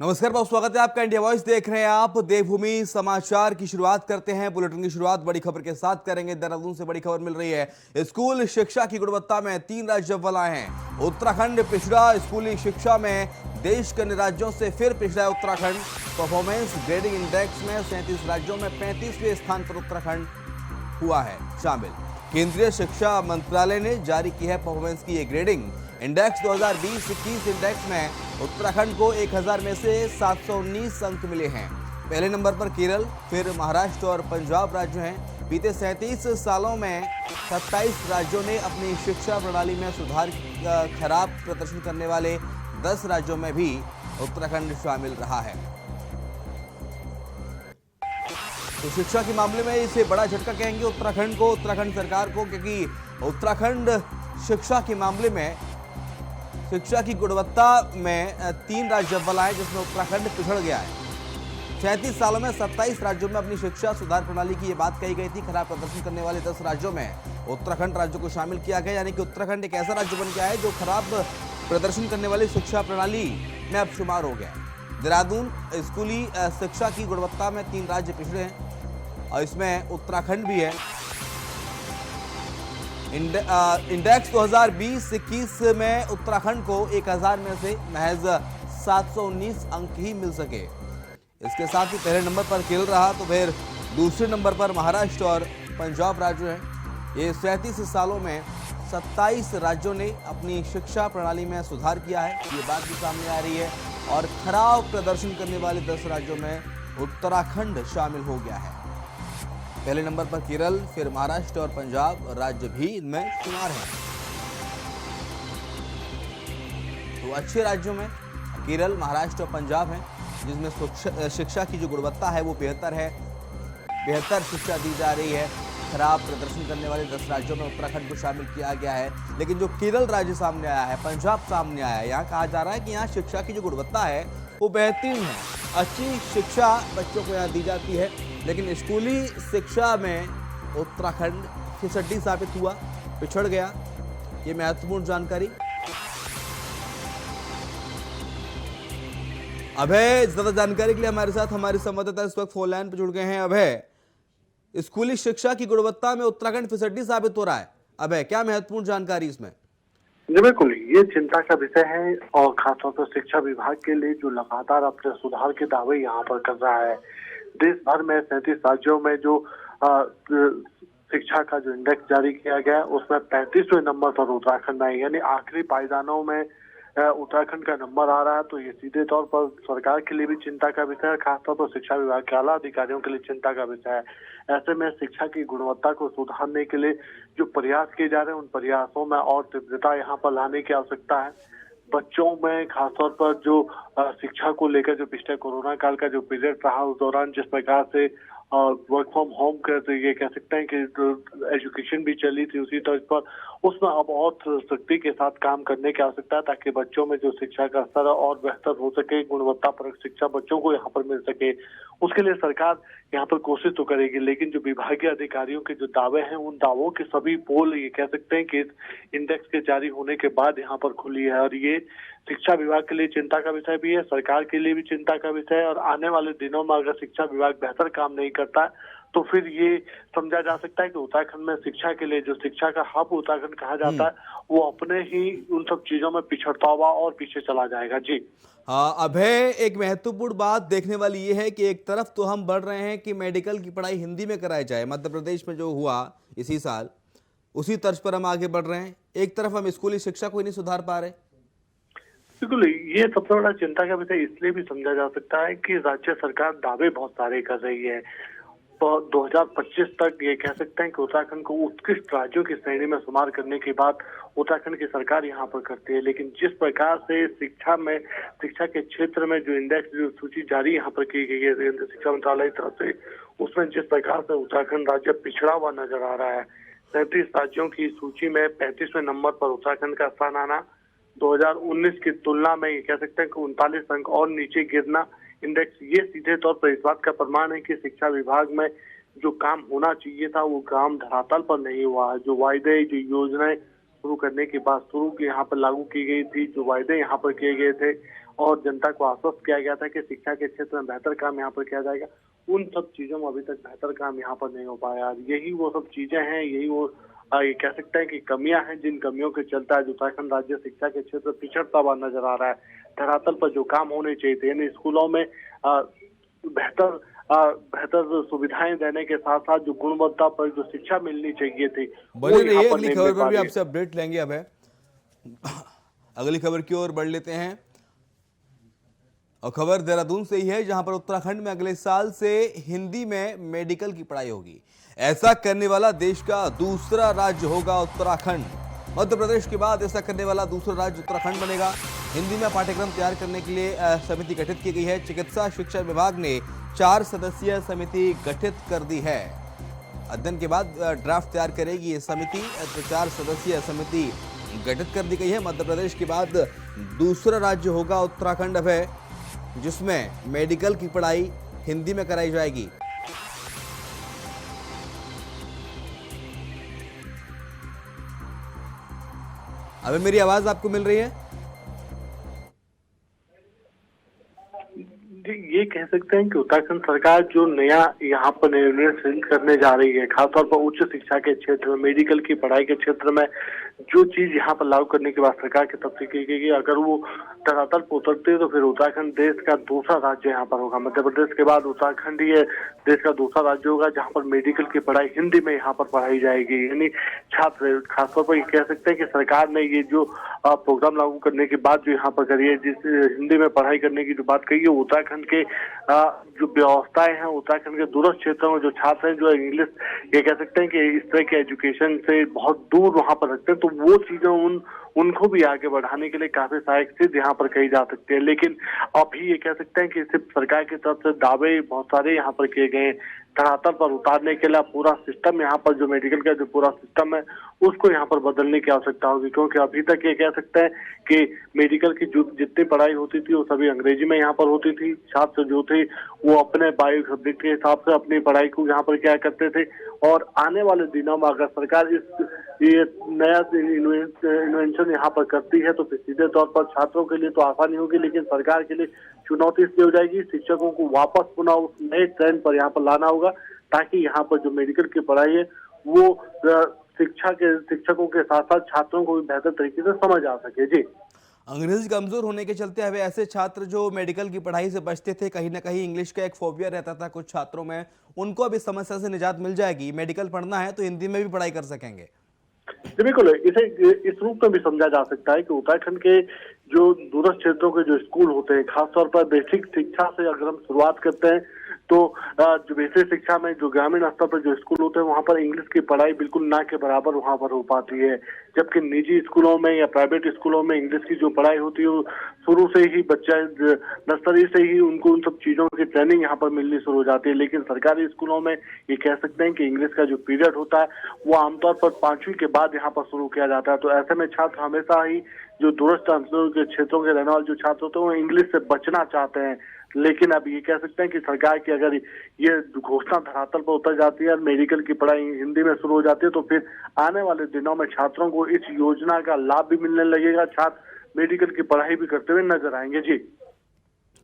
नमस्कार, बहुत स्वागत है आपका। इंडिया वॉइस देख रहे हैं आप। देवभूमि समाचार की शुरुआत करते हैं। बुलेटिन की शुरुआत बड़ी खबर के साथ करेंगे। देहरादून से बड़ी खबर मिल रही है। स्कूल शिक्षा की गुणवत्ता में 3 राज्य अव्वल आए हैं। उत्तराखंड पिछड़ा। स्कूली शिक्षा में देश के अन्य राज्यों से फिर पिछड़ा है उत्तराखंड। परफॉर्मेंस ग्रेडिंग इंडेक्स में 37 राज्यों में 35वें स्थान पर उत्तराखंड हुआ है शामिल। केंद्रीय शिक्षा मंत्रालय ने जारी की है परफॉर्मेंस की ये ग्रेडिंग। इंडेक्स 2020-21 इंडेक्स में उत्तराखंड को 1000 में से 719 अंक मिले हैं। पहले नंबर पर केरल, फिर महाराष्ट्र और पंजाब राज्य हैं। बीते 37 सालों में 27 राज्यों ने अपनी शिक्षा प्रणाली में सुधार। खराब प्रदर्शन करने वाले 10 राज्यों में भी उत्तराखंड शामिल रहा है। तो शिक्षा के मामले में इसे बड़ा झटका कहेंगे उत्तराखंड को, उत्तराखंड सरकार को, क्योंकि उत्तराखंड शिक्षा के मामले में शिक्षा की गुणवत्ता में 3 राज्य अव्वल आए, जिसमें उत्तराखंड पिछड़ गया है। 37 सालों में 27 राज्यों में अपनी शिक्षा सुधार प्रणाली की ये बात कही गई थी। खराब प्रदर्शन करने वाले 10 राज्यों में उत्तराखंड राज्य को शामिल किया गया, यानी कि उत्तराखंड एक ऐसा राज्य बन गया है जो खराब प्रदर्शन करने वाली शिक्षा प्रणाली में अब शुमार हो गया है। देहरादून स्कूली शिक्षा की गुणवत्ता में 3 राज्य पिछड़े हैं और इसमें उत्तराखंड भी है। इंडेक्स 2020-21 में उत्तराखंड को 1000 में से महज 719 अंक ही मिल सके। इसके साथ ही पहले नंबर पर केरल रहा, तो फिर दूसरे नंबर पर महाराष्ट्र और पंजाब राज्य हैं। ये 37 सालों में 27 राज्यों ने अपनी शिक्षा प्रणाली में सुधार किया है, ये बात भी सामने आ रही है। और खराब प्रदर्शन करने वाले 10 राज्यों में उत्तराखंड शामिल हो गया है। पहले नंबर पर केरल, फिर महाराष्ट्र और पंजाब राज्य भी इनमें शुमार हैं। तो अच्छे राज्यों में केरल, महाराष्ट्र और पंजाब हैं, जिसमें शिक्षा की जो गुणवत्ता है वो बेहतर है, बेहतर शिक्षा दी जा रही है। खराब प्रदर्शन करने वाले 10 राज्यों में उत्तराखंड को शामिल किया गया है। लेकिन जो केरल राज्य सामने आया है, पंजाब सामने आया है, यहाँ कहा जा रहा है कि यहाँ शिक्षा की जो गुणवत्ता है वो बेहतरीन है। अच्छी शिक्षा बच्चों को यहाँ दी जाती है, लेकिन स्कूली शिक्षा में उत्तराखंड फिसड्डी साबित हुआ, पिछड़ गया। ये महत्वपूर्ण जानकारी। अभय ज्यादा जानकारी के लिए हमारे साथ हमारे संवाददाता इस वक्त फोन लाइन पर जुड़ गए हैं। अभय, स्कूली शिक्षा की गुणवत्ता में उत्तराखंड फिसड्डी साबित हो रहा है। अभय, क्या महत्वपूर्ण जानकारी इसमें? जी बिल्कुल, ये चिंता का विषय है और खासतौर पर शिक्षा विभाग के लिए, जो लगातार अपने सुधार के दावे यहाँ पर कर रहा है। देश भर में 37 राज्यों में जो शिक्षा का जो इंडेक्स जारी किया गया है, उसमें 35वें नंबर पर उत्तराखंड है, यानी आखिरी पायदानों में उत्तराखंड का नंबर आ रहा है। तो ये सीधे तौर पर सरकार के लिए भी चिंता का विषय है, खासतौर पर शिक्षा विभाग के आला अधिकारियों के लिए चिंता का विषय है। ऐसे में शिक्षा की गुणवत्ता को सुधारने के लिए जो प्रयास किए जा रहे हैं, उन प्रयासों में और तीव्रता यहाँ पर लाने की आवश्यकता है। बच्चों में खासतौर पर जो शिक्षा को लेकर जो पिछले कोरोना काल का जो पीरियड रहा, उस दौरान जिस प्रकार से वर्क फ्रॉम होम कर ये कह सकते हैं कि एजुकेशन भी चली थी, उसी तर्ज पर उसमें अब और सख्ती के साथ काम करने की आवश्यकता है, ताकि बच्चों में जो शिक्षा का स्तर और बेहतर हो सके, गुणवत्तापरक शिक्षा बच्चों को यहाँ पर मिल सके। उसके लिए सरकार यहाँ पर कोशिश तो करेगी, लेकिन जो विभागीय अधिकारियों के जो दावे हैं, उन दावों के सभी पोल ये कह सकते हैं कि इंडेक्स के जारी होने के बाद यहाँ पर खुली है। और ये शिक्षा विभाग के लिए चिंता का विषय भी है, सरकार के लिए भी चिंता का विषय है। और आने वाले दिनों में अगर शिक्षा विभाग बेहतर काम नहीं करता है, तो फिर ये समझा जा सकता है कि उत्तराखंड में शिक्षा के लिए, जो शिक्षा का हब उत्तराखंड कहा जाता है, वो अपने ही उन सब चीजों में पिछड़ता हुआ और पीछे चला जाएगा। जी अभय, एक महत्वपूर्ण बात देखने वाली ये है कि एक तरफ तो हम बढ़ रहे हैं कि मेडिकल की पढ़ाई हिंदी में कराई जाए, मध्य प्रदेश में जो हुआ इसी साल, उसी तर्ज पर हम आगे बढ़ रहे हैं। एक तरफ हम स्कूली शिक्षा को ही नहीं सुधार पा रहे। बिल्कुल, ये सबसे बड़ा चिंता का विषय इसलिए भी समझा जा सकता है कि राज्य सरकार दावे बहुत सारे कर रही है। तो 2025 तक ये कह सकते हैं कि उत्तराखंड को उत्कृष्ट राज्यों की श्रेणी में शुमार करने की बात उत्तराखंड की सरकार यहाँ पर करती है। लेकिन जिस प्रकार से शिक्षा के क्षेत्र में जो इंडेक्स, जो सूची जारी यहाँ पर की गई है शिक्षा मंत्रालय की तरफ से, उसमें जिस प्रकार से उत्तराखंड राज्य पिछड़ा हुआ नजर आ रहा है। 37 राज्यों की सूची में 35वें नंबर पर उत्तराखंड का स्थान आना, 2019 की तुलना में ये कह सकते हैं कि 39 अंक और नीचे गिरना इंडेक्स, ये सीधे तौर पर इस बात का प्रमाण है कि शिक्षा विभाग में जो काम होना चाहिए था वो काम धरातल पर नहीं हुआ है। जो वायदे, जो योजनाएं शुरू करने की बात यहाँ पर लागू की गई थी, जो वायदे यहाँ पर किए गए थे और जनता को आश्वस्त किया गया था कि शिक्षा के क्षेत्र में बेहतर काम यहाँ पर किया जाएगा, उन सब चीजों में अभी तक बेहतर काम यहाँ पर नहीं हो पाया। यही वो सब चीजें हैं, यही वो ये कह सकते हैं कि कमियां हैं, जिन कमियों के चलता आज उत्तराखंड राज्य शिक्षा के क्षेत्र में पिछड़ता हुआ नजर आ रहा है। धरातल पर जो काम होने चाहिए थे, यानी स्कूलों में बेहतर सुविधाएं देने के साथ साथ जो गुणवत्ता पर जो शिक्षा मिलनी चाहिए थी, बने वो रहिए, यहाँ पर अगली नहीं खबर मिल पर पा भी रही है। आपसे अपडेट लेंगे। अब है अगली खबर की ओर बढ़ लेते हैं और खबर देहरादून से ही है, जहां पर उत्तराखंड में अगले साल से हिंदी में मेडिकल की पढ़ाई होगी। ऐसा करने वाला देश का दूसरा राज्य होगा उत्तराखंड। मध्य प्रदेश के बाद ऐसा करने वाला दूसरा राज्य उत्तराखंड बनेगा। हिंदी में पाठ्यक्रम तैयार करने के लिए समिति गठित की गई है। चिकित्सा शिक्षा विभाग ने 4 सदस्यीय समिति गठित कर दी है। अध्ययन के बाद ड्राफ्ट तैयार करेगी ये समिति। 4 सदस्यीय समिति गठित कर दी गई है। मध्य प्रदेश के बाद दूसरा राज्य होगा उत्तराखंड अब है, जिसमें मेडिकल की पढ़ाई हिंदी में कराई जाएगी। अब मेरी आवाज आपको मिल रही है? ये कह सकते हैं कि उत्तराखंड सरकार जो नया यहाँ पर निर्णय करने जा रही है, खासतौर पर उच्च शिक्षा के क्षेत्र में, मेडिकल की पढ़ाई के क्षेत्र में जो चीज यहाँ पर लागू करने के बाद सरकार की तरफ से की गई, अगर वो धरातल पर उतरती है तो फिर उत्तराखंड देश का दूसरा राज्य यहाँ पर होगा। मध्य प्रदेश के बाद उत्तराखंड ही देश का दूसरा राज्य होगा जहाँ पर मेडिकल की पढ़ाई हिंदी में यहाँ पर पढ़ाई जाएगी। यानी छात्र खासतौर पर ये कह सकते हैं कि सरकार ने ये जो प्रोग्राम लागू करने के बाद जो यहाँ पर करी है, जिस हिंदी में पढ़ाई करने की जो बात कही है, उत्तराखंड के जो व्यवस्थाएं हैं, उत्तराखंड के दूरस्थ क्षेत्रों में जो छात्र हैं, जो इंग्लिश ये कह सकते हैं कि इस तरह के एजुकेशन से बहुत दूर वहां पर रखते हैं, तो वो चीजें उनको भी आगे बढ़ाने के लिए काफी सहायक सिद्ध यहाँ पर कही जा सकती है। लेकिन अभी ये कह सकते हैं कि सिर्फ सरकार की तरफ से दावे बहुत सारे यहाँ पर किए गए, धरातल पर उतारने के लिए पूरा सिस्टम यहाँ पर जो मेडिकल का जो पूरा सिस्टम है उसको यहाँ पर बदलने की आवश्यकता होगी। क्योंकि अभी तक ये कह सकते हैं कि मेडिकल की जो जितनी पढ़ाई होती थी वो सभी अंग्रेजी में यहाँ पर होती थी। छात्र जो थे वो अपने बायो सब्जेक्ट के हिसाब से अपनी पढ़ाई को यहाँ पर क्या करते थे। और आने वाले दिनों में अगर सरकार ये नया इन्वेंशन यहाँ पर करती है तो फिर सीधे तौर पर छात्रों के लिए तो आसानी होगी, लेकिन सरकार के लिए चुनौती इसलिए हो जाएगी, शिक्षकों को वापस पुनः उस नए ट्रेंड पर यहाँ पर लाना होगा, ताकि यहाँ पर जो मेडिकल की पढ़ाई है वो शिक्षकों के साथ साथ छात्रों को भी बेहतर तरीके से समझ आ सके। जी, अंग्रेजी कमजोर होने के चलते अब ऐसे छात्र जो मेडिकल की पढ़ाई से बचते थे, कहीं ना कहीं इंग्लिश का एक फोबिया रहता था कुछ छात्रों में, उनको अब इस समस्या से निजात मिल जाएगी। मेडिकल पढ़ना है तो हिंदी में भी पढ़ाई कर सकेंगे। बिल्कुल, इसे इस रूप में भी समझा जा सकता है कि उत्तराखंड के जो दूरस्थ क्षेत्रों के जो स्कूल होते हैं, खासतौर पर बेसिक शिक्षा से अगर हम शुरुआत करते हैं तो जो बेसिक शिक्षा में जो ग्रामीण स्तर पर जो स्कूल होते हैं वहां पर इंग्लिश की पढ़ाई बिल्कुल ना के बराबर वहां पर हो पाती है, जबकि निजी स्कूलों में या प्राइवेट स्कूलों में इंग्लिश की जो पढ़ाई होती है वो शुरू से ही बच्चा नर्सरी से ही उनको उन सब चीजों की ट्रेनिंग यहाँ पर मिलनी शुरू हो जाती है। लेकिन सरकारी स्कूलों में ये कह सकते हैं कि इंग्लिश का जो पीरियड होता है वो आमतौर पर 5वीं के बाद यहाँ पर शुरू किया जाता है। तो ऐसे में छात्र हमेशा ही जो दूरस्थ अंचलों के क्षेत्रों के रहने वाले जो छात्र होते हैं वो इंग्लिश से बचना चाहते हैं। लेकिन अब ये कह सकते हैं कि सरकार की अगर ये घोषणा धरातल पर उतर जाती है और मेडिकल की पढ़ाई हिंदी में शुरू हो जाती है तो फिर आने वाले दिनों में छात्रों को इस योजना का लाभ भी मिलने लगेगा, छात्र मेडिकल की पढ़ाई भी करते हुए नजर आएंगे। जी,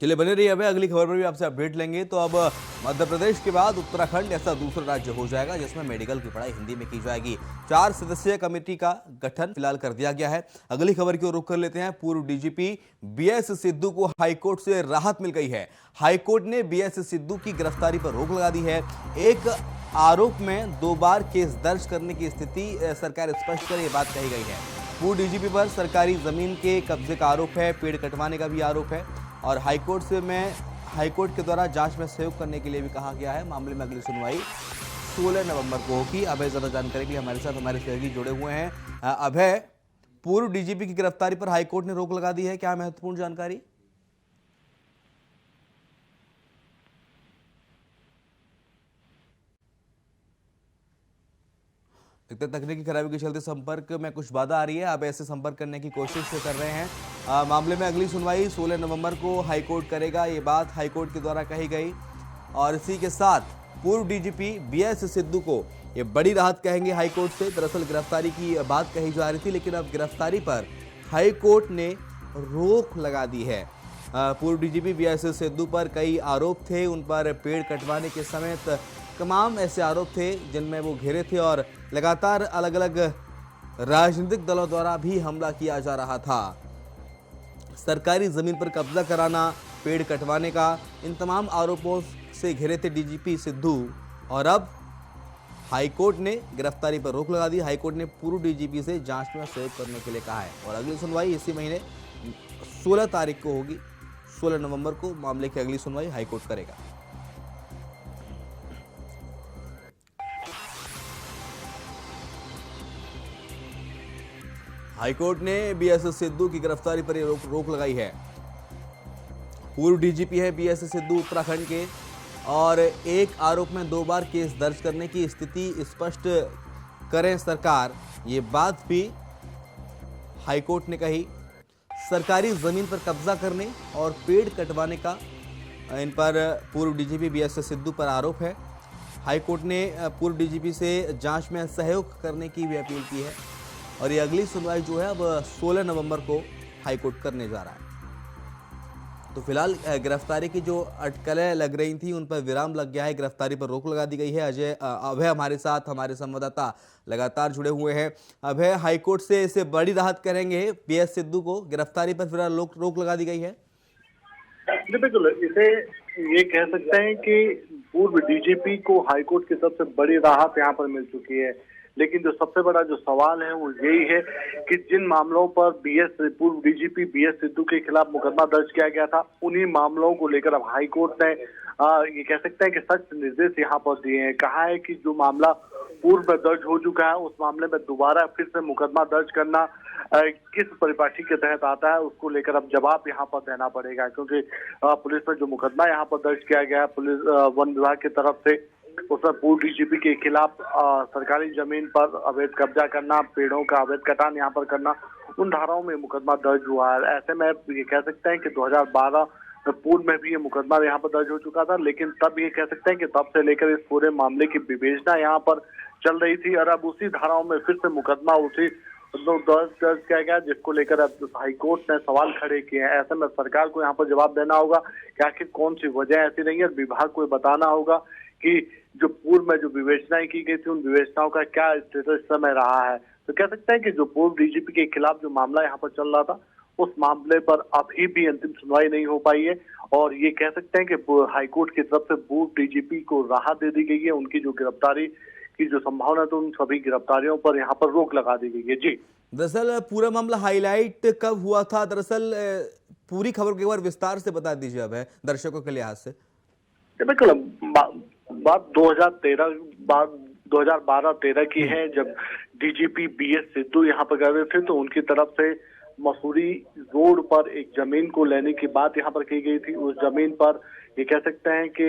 चलिए बने रहिए। अब अगली खबर पर भी आपसे अपडेट लेंगे। तो अब मध्य प्रदेश के बाद उत्तराखंड ऐसा दूसरा राज्य हो जाएगा जिसमें मेडिकल की पढ़ाई हिंदी में की जाएगी। 4 सदस्यीय कमेटी का गठन फिलहाल कर दिया गया है। अगली खबर की ओर रुख कर लेते हैं। पूर्व डीजीपी बीएस सिद्धू को हाईकोर्ट से राहत मिल गई है। हाईकोर्ट ने बीएस सिद्धू की गिरफ्तारी पर रोक लगा दी है। एक आरोप में 2 बार केस दर्ज करने की स्थिति सरकार स्पष्ट कर ये बात कही गई है। पूर्व डीजीपी पर सरकारी जमीन के कब्जे का आरोप है, पेड़ कटवाने का भी आरोप है और हाईकोर्ट के द्वारा जांच में सहयोग करने के लिए भी कहा गया है। मामले में अगली सुनवाई 16 नवंबर को होगी। अभय ज्यादा जानकारी के लिए हमारे साथ हमारे सहयोगी जुड़े हुए हैं। अभय, पूर्व डीजीपी की गिरफ्तारी पर हाईकोर्ट ने रोक लगा दी है, क्या महत्वपूर्ण जानकारी? तकनीकी खराबी के चलते संपर्क में कुछ बाधा आ रही है। अब ऐसे संपर्क करने की कोशिश कर रहे हैं। मामले में अगली सुनवाई 16 नवंबर को हाईकोर्ट करेगा, ये बात हाईकोर्ट के द्वारा कही गई। और इसी के साथ पूर्व डीजीपी बीएस सिद्धू को ये बड़ी राहत कहेंगे हाईकोर्ट से। दरअसल गिरफ्तारी की बात कही जा रही थी, लेकिन अब गिरफ्तारी पर हाईकोर्ट ने रोक लगा दी है। पूर्व डीजीपी बीएस सिद्धू पर कई आरोप थे, उन पर पेड़ कटवाने के समेत तमाम ऐसे आरोप थे जिनमें वो घिरे थे और लगातार अलग अलग राजनीतिक दलों द्वारा भी हमला किया जा रहा था। सरकारी जमीन पर कब्जा कराना, पेड़ कटवाने का, इन तमाम आरोपों से घिरे थे डीजीपी सिद्धू। और अब हाईकोर्ट ने गिरफ्तारी पर रोक लगा दी। हाईकोर्ट ने पूर्व डीजीपी से जांच में सहयोग करने के लिए कहा है और अगली सुनवाई इसी महीने 16 तारीख को होगी। 16 नवंबर को मामले की अगली सुनवाई हाईकोर्ट करेगा। हाईकोर्ट ने बीएस सिद्धू की गिरफ्तारी पर रोक लगाई है। पूर्व डीजीपी है बीएस सिद्धू उत्तराखंड के और एक आरोप में 2 बार केस दर्ज करने की स्थिति स्पष्ट करें सरकार, ये बात भी हाईकोर्ट ने कही। सरकारी जमीन पर कब्जा करने और पेड़ कटवाने का इन पर पूर्व डीजीपी बीएस सिद्धू पर आरोप है। हाईकोर्ट ने पूर्व डीजीपी से जांच में सहयोग करने की भी अपील की है और ये अगली सुनवाई जो है अब 16 नवंबर को हाईकोर्ट करने जा रहा है। तो फिलहाल गिरफ्तारी की जो अटकलें लग रही थी उन पर विराम लग गया है, गिरफ्तारी पर रोक लगा दी गई है। अभय हमारे साथ, हमारे संवाददाता लगातार जुड़े हुए हैं। अभय, हाईकोर्ट से इसे बड़ी राहत करेंगे बीएस सिद्धू को, गिरफ्तारी पर फिलहाल रोक लगा दी गई है। बिल्कुल, इसे ये कह सकते हैं कि पूर्व डीजीपी को हाईकोर्ट की सबसे बड़ी राहत यहाँ पर मिल चुकी है। लेकिन जो सबसे बड़ा जो सवाल है वो यही है कि जिन मामलों पर पूर्व डीजीपी बीएस सिद्धू के खिलाफ मुकदमा दर्ज किया गया था, उन्हीं मामलों को लेकर अब हाईकोर्ट ने ये कह सकते हैं कि सख्त निर्देश यहाँ पर दिए हैं। कहा है कि जो मामला पूर्व में दर्ज हो चुका है उस मामले में दोबारा फिर से मुकदमा दर्ज करना किस परिपाटी के तहत आता है, उसको लेकर अब जवाब यहाँ पर देना पड़ेगा। क्योंकि पुलिस में जो मुकदमा यहाँ पर दर्ज किया गया है पुलिस वन विभाग की तरफ से, उसमें पूर्व डीजीपी के खिलाफ सरकारी जमीन पर अवैध कब्जा करना, पेड़ों का अवैध कटान यहाँ पर करना, उन धाराओं में मुकदमा दर्ज हुआ है। ऐसे में ये कह सकते हैं कि 2012 पूर्व में भी ये मुकदमा यहाँ पर दर्ज हो चुका था, लेकिन तब ये कह सकते हैं कि तब से लेकर इस पूरे मामले की विवेचना यहाँ पर चल रही थी और अब उसी धाराओं में फिर से मुकदमा उसी दर्ज किया गया, जिसको लेकर अब हाईकोर्ट ने सवाल खड़े किए हैं। ऐसे में सरकार को यहाँ पर जवाब देना होगा कि आखिर कौन सी वजह ऐसी रही है। विभाग को बताना होगा कि जो पूर्व में जो विवेचनाएं की गई थी उन विवेचनाओं का क्या स्टेटस इस समय रहा है। तो कह सकते हैं कि जो पूर्व डीजीपी के खिलाफ जो मामला यहाँ पर चल रहा था उस मामले पर अभी भी अंतिम सुनवाई नहीं हो पाई है और ये कह सकते हैं कि हाईकोर्ट की तरफ से पूर्व डीजीपी को राहत दे दी गई है। उनकी जो गिरफ्तारी की जो संभावना तो उन सभी गिरफ्तारियों पर यहाँ पर रोक लगा दी गई है। जी, दरअसल पूरा मामला हाईलाइट कब हुआ था? दरअसल पूरी खबर को एक बार विस्तार से बता दीजिए अब है दर्शकों के लिहाज से। बिल्कुल, बात 2012-13 की है, जब डीजीपी बीएस सिद्धू यहाँ पर गए थे तो उनकी तरफ से मसूरी रोड पर एक जमीन को लेने की बात यहाँ पर की गई थी। उस जमीन पर ये कह सकते हैं कि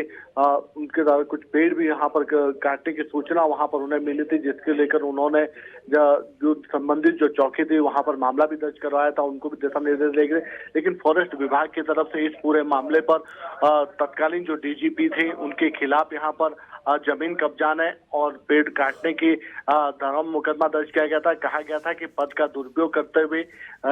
उनके द्वारा कुछ पेड़ भी यहाँ पर काटने की सूचना वहाँ पर उन्हें मिली थी, जिसके लेकर उन्होंने जो संबंधित जो चौकी थी वहाँ पर मामला भी दर्ज करवाया था, उनको भी दिशा निर्देश दे गए। लेकिन फॉरेस्ट विभाग की तरफ से इस पूरे मामले पर तत्कालीन जो डीजीपी थे उनके खिलाफ यहाँ पर जमीन कब्जाने और पेड़ काटने की धारा में मुकदमा दर्ज किया गया था। कहा गया था कि पद का दुरुपयोग करते हुए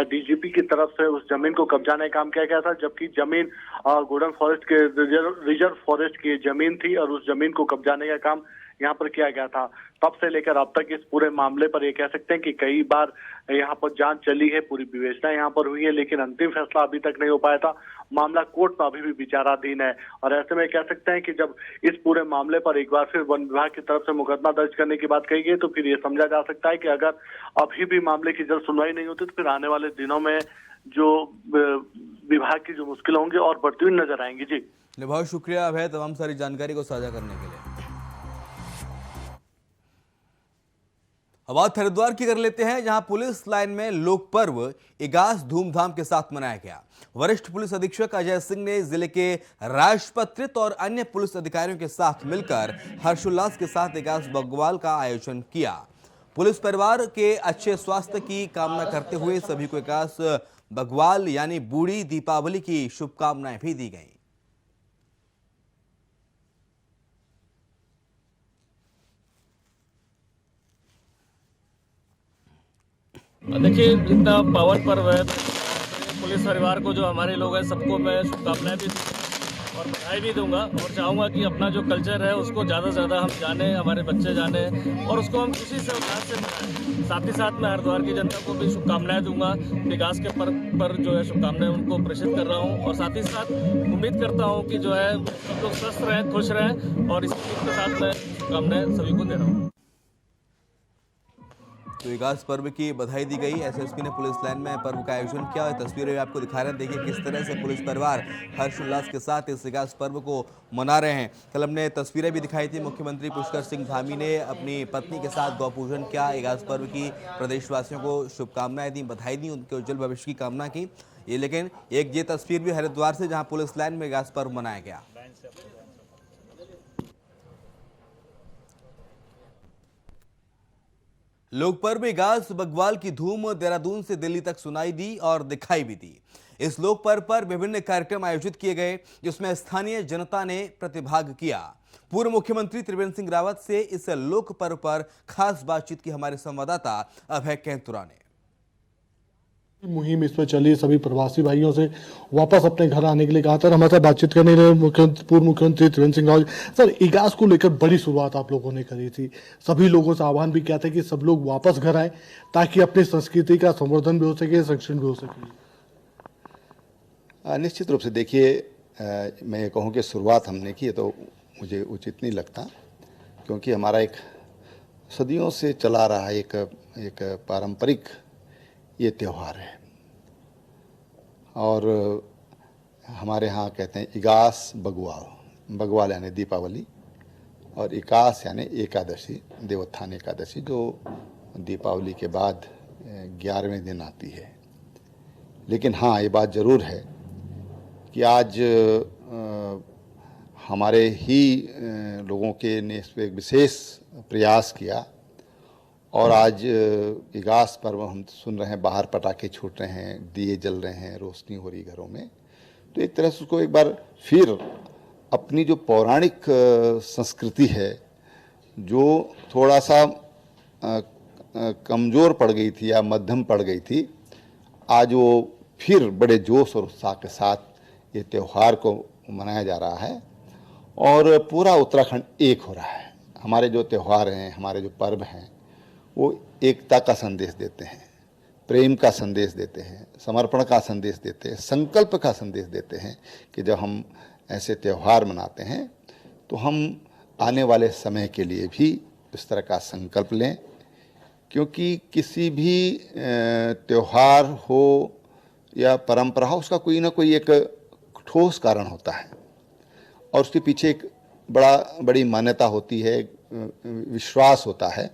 डीजीपी की तरफ से उस जमीन को कब्जाने का काम किया गया था, जबकि जमीन गोल्डन फॉरेस्ट के रिजर्व फॉरेस्ट की जमीन थी और उस जमीन को कब्जाने का काम यहाँ पर किया गया था। तब से लेकर अब तक इस पूरे मामले पर ये कह सकते हैं कि कई बार यहाँ पर जांच चली है, पूरी विवेचना यहाँ पर हुई है, लेकिन अंतिम फैसला अभी तक नहीं हो पाया था। मामला कोर्ट में अभी भी विचाराधीन है और ऐसे में कह सकते हैं कि जब इस पूरे मामले पर एक बार फिर वन विभाग की तरफ से मुकदमा दर्ज करने की बात कही गई तो फिर ये समझा जा सकता है कि अगर अभी भी मामले की जल्द सुनवाई नहीं होती तो फिर आने वाले दिनों में जो विभाग की जो मुश्किलें होंगी और बढ़ती हुई नजर आएंगी। जी, बहुत शुक्रिया अभय तमाम सारी जानकारी को साझा करने के लिए। अब बात हरिद्वार की कर लेते हैं, जहां पुलिस लाइन में लोक पर्व इगास धूमधाम के साथ मनाया गया। वरिष्ठ पुलिस अधीक्षक अजय सिंह ने जिले के राजपत्रित और अन्य पुलिस अधिकारियों के साथ मिलकर हर्षोल्लास के साथ इगास बग्वाल का आयोजन किया। पुलिस परिवार के अच्छे स्वास्थ्य की कामना करते हुए सभी को इगास बग्वाल यानी बूढ़ी दीपावली की शुभकामनाएं भी दी गई। देखिए, इतना पावन पर्व है, पुलिस परिवार को जो हमारे लोग हैं सबको मैं शुभकामनाएं भी और बधाई भी दूंगा और चाहूँगा कि अपना जो कल्चर है उसको ज़्यादा से ज़्यादा हम जानें, हमारे बच्चे जानें और उसको हम खुशी से उल्लास से मनाएं। साथ ही साथ मैं हरिद्वार की जनता को भी शुभकामनाएं दूंगा। विकास के पर्व पर जो है शुभकामनाएं उनको प्रेषित कर रहा हूँ और साथ ही साथ उम्मीद करता हूँ कि जो है सब लोग स्वस्थ रहें, खुश रहें और इसी के साथ मैं शुभकामनाएं सभी को दे रहा हूँ। तो विकास पर्व की बधाई दी गई। एसएसपी ने पुलिस लाइन में पर्व का आयोजन किया। तस्वीरें में आपको दिखा रहे हैं, देखिए किस तरह से पुलिस परिवार हर्षोल्लास के साथ इस विकास पर्व को मना रहे हैं। कल हमने तस्वीरें भी दिखाई थी, मुख्यमंत्री पुष्कर सिंह धामी ने अपनी पत्नी के साथ गौ पूजन किया, विकास पर्व की प्रदेशवासियों को शुभकामनाएं दी, बधाई दी, उनके उज्जवल भविष्य की कामना की। ये लेकिन एक ये तस्वीर भी हरिद्वार से, जहां पुलिस लाइन में विकास पर्व मनाया गया। लोक पर्व इगास बग्वाल की धूम देहरादून से दिल्ली तक सुनाई दी और दिखाई भी दी। इस लोक पर्व पर विभिन्न कार्यक्रम आयोजित किए गए, जिसमें स्थानीय जनता ने प्रतिभाग किया। पूर्व मुख्यमंत्री त्रिवेंद्र सिंह रावत से इस लोक पर्व पर खास बातचीत की हमारे संवाददाता अभय कैंतुरा ने। मुहिम इस पर चली, सभी प्रवासी भाइयों से वापस अपने घर आने के लिए कहा था। हमारे साथ बातचीत करने के लिए पूर्व मुख्यमंत्री त्रिवेंद्र सिंह रावत। सर, इगास को लेकर बड़ी शुरुआत आप लोगों ने करी थी, सभी लोगों से आह्वान भी किया था कि सब लोग वापस घर आए ताकि अपनी संस्कृति का संवर्धन भी हो सके, संरक्षण भी हो सके। निश्चित रूप से देखिए, मैं ये कहूँ कि शुरुआत हमने की है तो मुझे उचित नहीं लगता, क्योंकि हमारा एक सदियों से चला रहा एक पारंपरिक ये त्यौहार है और हमारे यहाँ कहते हैं इगास बग्वाल, बग्वाल यानी दीपावली और इकास यानी एकादशी, देवोत्थान एकादशी, जो दीपावली के बाद 11वें दिन आती है। लेकिन हाँ, ये बात ज़रूर है कि आज हमारे ही लोगों के ने इस पर एक विशेष प्रयास किया और आज इगास पर्व हम सुन रहे हैं, बाहर पटाखे छूट रहे हैं, दिए जल रहे हैं, रोशनी हो रही घरों में। तो एक तरह से उसको एक बार फिर अपनी जो पौराणिक संस्कृति है, जो थोड़ा सा कमज़ोर पड़ गई थी या मध्यम पड़ गई थी, आज वो फिर बड़े जोश और उत्साह के साथ ये त्यौहार को मनाया जा रहा है और पूरा उत्तराखंड एक हो रहा है। हमारे जो त्यौहार हैं, हमारे जो पर्व हैं, वो एकता का संदेश देते हैं, प्रेम का संदेश देते हैं, समर्पण का संदेश देते हैं, संकल्प का संदेश देते हैं कि जब हम ऐसे त्यौहार मनाते हैं तो हम आने वाले समय के लिए भी इस तरह का संकल्प लें, क्योंकि किसी भी त्यौहार हो या परंपरा हो, उसका कोई ना कोई एक ठोस कारण होता है और उसके पीछे एक बड़ी मान्यता होती है, विश्वास होता है।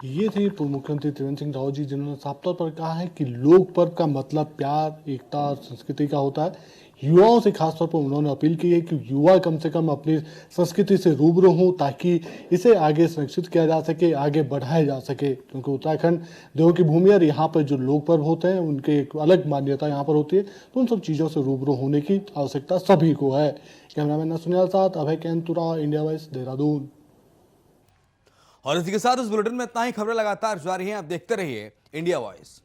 ये थे पूर्व मुख्यमंत्री त्रिवेंद्र सिंह रावत जी, जिन्होंने साफ तौर पर कहा है कि लोक पर्व का मतलब प्यार, एकता और संस्कृति का होता है। युवाओं से खासतौर पर उन्होंने अपील की है कि युवा कम से कम अपनी संस्कृति से रूबरू हों ताकि इसे आगे संरक्षित किया जा सके, आगे बढ़ाया जा सके, क्योंकि उत्तराखंड देवों की भूमि और यहाँ पर जो लोक पर्व होते हैं उनके एक अलग मान्यता यहाँ पर होती है। तो उन सब चीज़ों से रूबरू होने की आवश्यकता सभी को है। कैमरामैन सुनील साथ अभय कैंतुरा, इंडिया वॉइस, देहरादून। और इसी के साथ इस बुलेटिन में इतना ही। खबरें लगातार जारी हैं, आप देखते रहिए इंडिया वॉइस।